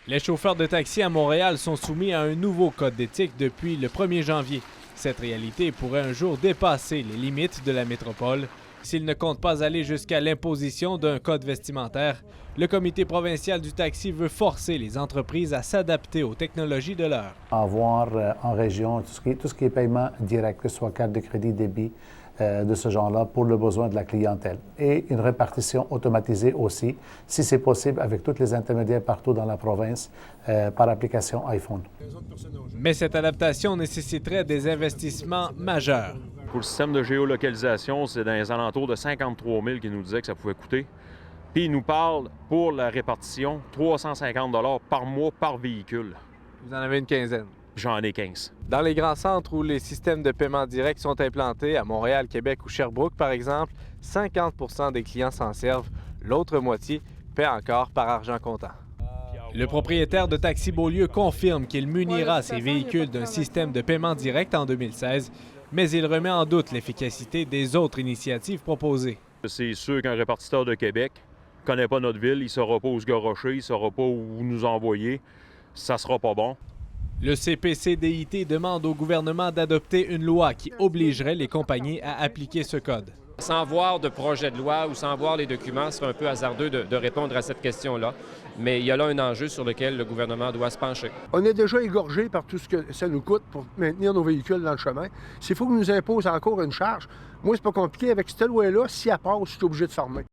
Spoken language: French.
Les chauffeurs de taxi à Montréal sont soumis à un nouveau code d'éthique depuis le 1er janvier. Cette réalité pourrait un jour dépasser les limites de la métropole. S'ils ne comptent pas aller jusqu'à l'imposition d'un code vestimentaire, le comité provincial du taxi veut forcer les entreprises à s'adapter aux technologies de l'heure. Avoir en région tout ce qui est paiement direct, que ce soit carte de crédit, débit, de ce genre-là, pour le besoin de la clientèle. Et une répartition automatisée aussi, si c'est possible, avec tous les intermédiaires partout dans la province, par application iPhone. Mais cette adaptation nécessiterait des investissements majeurs. Pour le système de géolocalisation, c'est dans les alentours de 53 000 qu'ils nous disaient que ça pouvait coûter. Puis ils nous parlent, pour la répartition, 350 $ par mois par véhicule. Vous en avez une quinzaine. J'en ai 15. Dans les grands centres où les systèmes de paiement direct sont implantés, à Montréal, Québec ou Sherbrooke par exemple, 50 des clients s'en servent. L'autre moitié paie encore par argent comptant. Le propriétaire de Taxi Beaulieu confirme qu'il munira ses véhicules d'un système de paiement direct en 2016, mais il remet en doute l'efficacité des autres initiatives proposées. C'est sûr qu'un répartiteur de Québec ne connaît pas notre ville, il ne saura pas où se garrocher, il ne saura pas où nous envoyer. Ça ne sera pas bon. Le CPCDIT demande au gouvernement d'adopter une loi qui obligerait les compagnies à appliquer ce code. Sans voir de projet de loi ou sans voir les documents, ce serait un peu hasardeux de répondre à cette question-là. Mais il y a là un enjeu sur lequel le gouvernement doit se pencher. On est déjà égorgé par tout ce que ça nous coûte pour maintenir nos véhicules dans le chemin. S'il faut qu'on nous impose encore une charge, moi, c'est pas compliqué. Avec cette loi-là, si elle passe, je suis obligé de fermer.